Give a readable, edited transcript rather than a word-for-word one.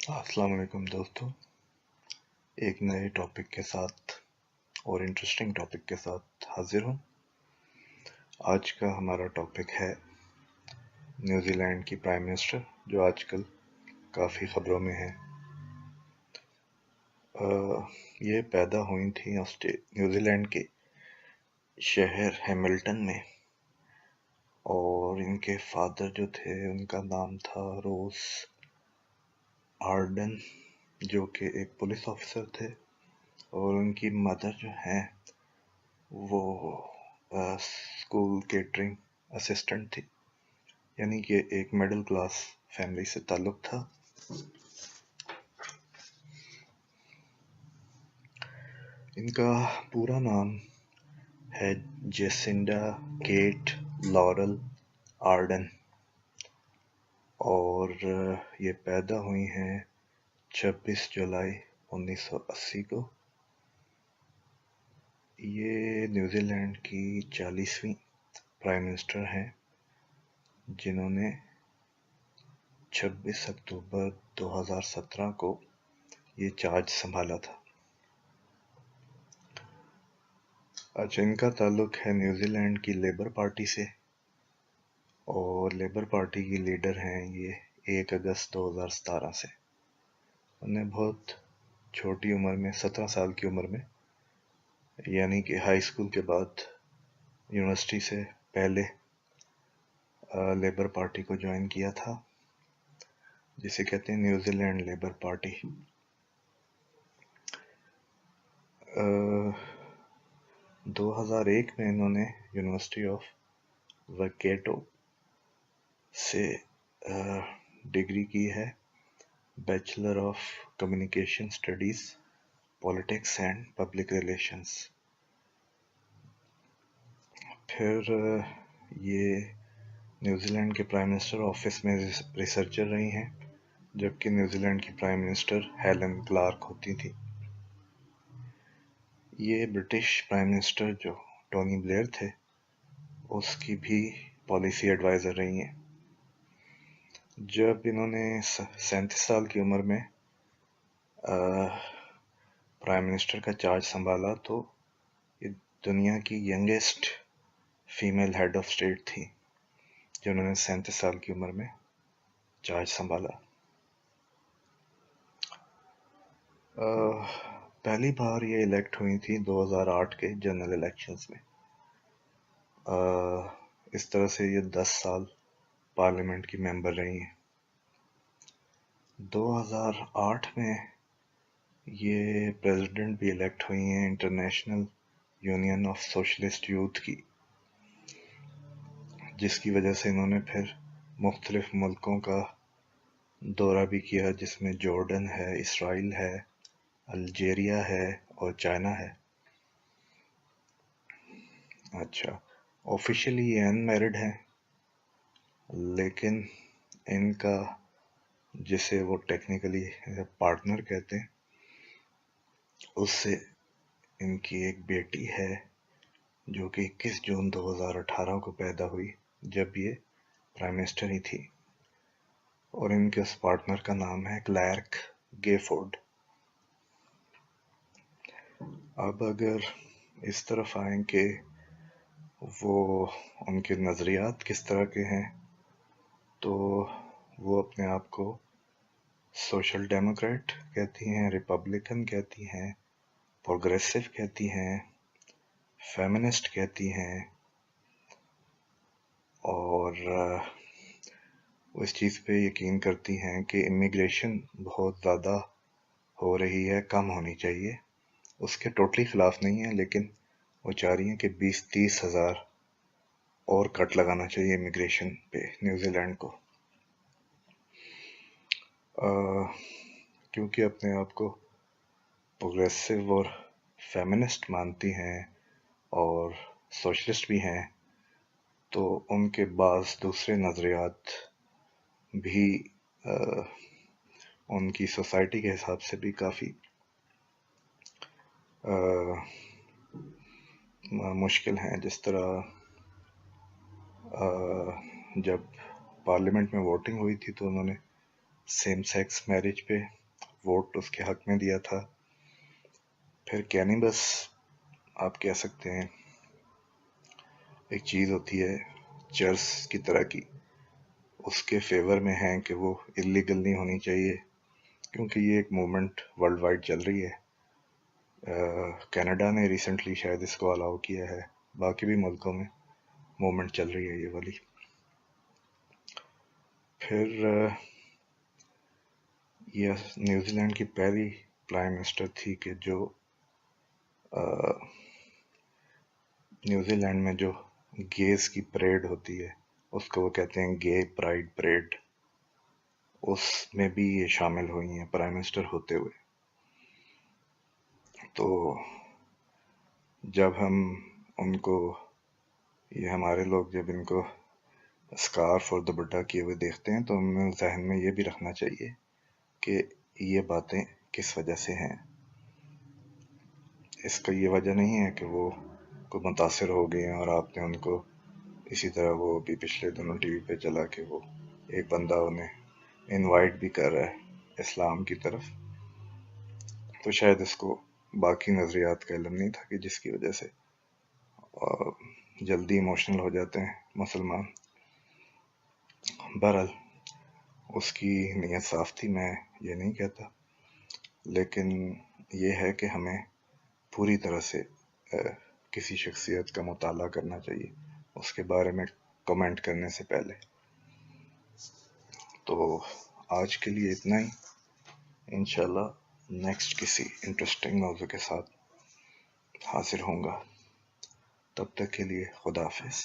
अस्सलाम वालेकुम दोस्तों, एक नए टॉपिक के साथ और इंटरेस्टिंग टॉपिक के साथ हाजिर हूँ। आज का हमारा टॉपिक है न्यूजीलैंड की प्राइम मिनिस्टर जो आजकल काफ़ी ख़बरों में है। ये पैदा हुई थी न्यूजीलैंड के शहर हैमिल्टन में, और इनके फादर जो थे उनका नाम था रोज आर्डन, जो कि एक पुलिस ऑफिसर थे, और उनकी मदर जो हैं वो स्कूल केटरिंग असिस्टेंट थी। यानी कि एक मिडिल क्लास फैमिली से ताल्लुक था। इनका पूरा नाम है जेसिंडा केट लॉरल आर्डन, और ये पैदा हुई हैं 26 जुलाई 1980 को। ये न्यूजीलैंड की 40वीं प्राइम मिनिस्टर हैं जिन्होंने 26 अक्टूबर 2017 को ये चार्ज संभाला था। अच्छा, इनका ताल्लुक है न्यूजीलैंड की लेबर पार्टी से, और लेबर पार्टी की लीडर हैं ये 1 अगस्त 2017 से। उन्हें बहुत छोटी उम्र में, 17 साल की उम्र में, यानी कि हाई स्कूल के बाद यूनिवर्सिटी से पहले लेबर पार्टी को ज्वाइन किया था, जिसे कहते हैं न्यूजीलैंड लेबर पार्टी। 2001 में इन्होंने यूनिवर्सिटी ऑफ वैकेटो से डिग्री की है, bachelor of communication studies, politics and public relations. फिर ये न्यूजीलैंड के प्राइम मिनिस्टर ऑफिस में रिसर्चर रही हैं, जबकि न्यूजीलैंड की प्राइम मिनिस्टर हेलन क्लार्क होती थी। ये ब्रिटिश प्राइम मिनिस्टर जो टोनी ब्लेयर थे उसकी भी पॉलिसी एडवाइज़र रही हैं। जब इन्होंने 37 साल की उम्र में प्राइम मिनिस्टर का चार्ज संभाला तो ये दुनिया की youngest female head of state थी जिन्होंने 37 साल की उम्र में चार्ज संभाला। पहली बार ये इलेक्ट हुई थी 2008 के जनरल इलेक्शंस में। इस तरह से ये 10 साल पार्लियामेंट की मेंबर रही हैं। 2008 में ये प्रेसिडेंट भी इलेक्ट हुई हैं international union of socialist youth की, जिसकी वजह से इन्होंने फिर मुख्तलिफ मुल्कों का दौरा भी किया, जिसमें जॉर्डन है, इसराइल है, अल्जीरिया है और चाइना है। अच्छा, ऑफिशियली ये अनमैरिड हैं, लेकिन इनका, जिसे वो टेक्निकली पार्टनर कहते हैं, उससे इनकी एक बेटी है जो कि 21 जून 2018 को पैदा हुई, जब ये प्राइम मिनिस्टर ही थी, और इनके उस पार्टनर का नाम है क्लैर्क गेफोर्ड। अब अगर इस तरफ आएं कि वो उनके नज़रियात किस तरह के हैं, तो वो अपने आप को सोशल डेमोक्रेट कहती हैं, रिपब्लिकन कहती हैं, प्रोग्रेसिव कहती हैं, फेमिनिस्ट कहती हैं, और वो इस चीज़ पे यकीन करती हैं कि इमिग्रेशन बहुत ज़्यादा हो रही है, कम होनी चाहिए। उसके टोटली ख़िलाफ़ नहीं है, लेकिन वो चाह रही हैं कि 20-30 हज़ार और कट लगाना चाहिए इमिग्रेशन पे न्यूजीलैंड को, क्योंकि अपने आप को प्रोग्रेसिव और फेमिनिस्ट मानती हैं और सोशलिस्ट भी हैं, तो उनके बाज़ दूसरे नज़रियात भी उनकी सोसाइटी के हिसाब से भी काफ़ी मुश्किल हैं। जिस तरह जब पार्लियामेंट में वोटिंग हुई थी तो उन्होंने सेम सेक्स मैरिज पे ووٹ اس کے حق میں دیا تھا. پھر کینیبس آپ کہہ سکتے ہیں ایک چیز ہوتی ہے چرس کی طرح کی، اس کے فیور میں ہیں کہ وہ اللیگل نہیں ہونی چاہیے، کیونکہ یہ ایک موومنٹ ورلڈ وائڈ چل رہی ہے. کینیڈا نے ریسنٹلی شاید اس کو الاؤ کیا ہے، باقی بھی ملکوں میں موومنٹ چل رہی ہے یہ والی. پھر یہ نیوزی لینڈ کی پہلی پرائم منسٹر تھی کہ جو نیوزی لینڈ میں جو گیز کی پریڈ ہوتی ہے اس کو وہ کہتے ہیں گے پرائڈ پریڈ، اس میں بھی یہ شامل ہوئی ہیں پرائم منسٹر ہوتے ہوئے. تو جب ہم ان کو، یہ ہمارے لوگ جب ان کو اسکارف اور دوپٹہ کیے ہوئے دیکھتے ہیں تو ہمیں ذہن میں یہ بھی رکھنا چاہیے کہ یہ باتیں کس وجہ سے ہیں. اس کا یہ وجہ نہیں ہے کہ وہ کو متاثر ہو گئے ہیں اور آپ نے ان کو اسی طرح، وہ بھی پچھلے دنوں ٹی وی پہ چلا کہ وہ ایک بندہ انہیں انوائٹ بھی کر رہا ہے اسلام کی طرف، تو شاید اس کو باقی نظریات کا علم نہیں تھا کہ جس کی وجہ سے جلدی ایموشنل ہو جاتے ہیں مسلمان. بہرحال اس کی نیت صاف تھی، میں یہ نہیں کہتا، لیکن یہ ہے کہ ہمیں پوری طرح سے کسی شخصیت کا مطالعہ کرنا چاہیے اس کے بارے میں کمنٹ کرنے سے پہلے. تو آج کے لیے اتنا ہی، انشاءاللہ نیکسٹ کسی انٹرسٹنگ موضوع کے ساتھ حاضر ہوں گا. تب تک کے لیے خدا حافظ.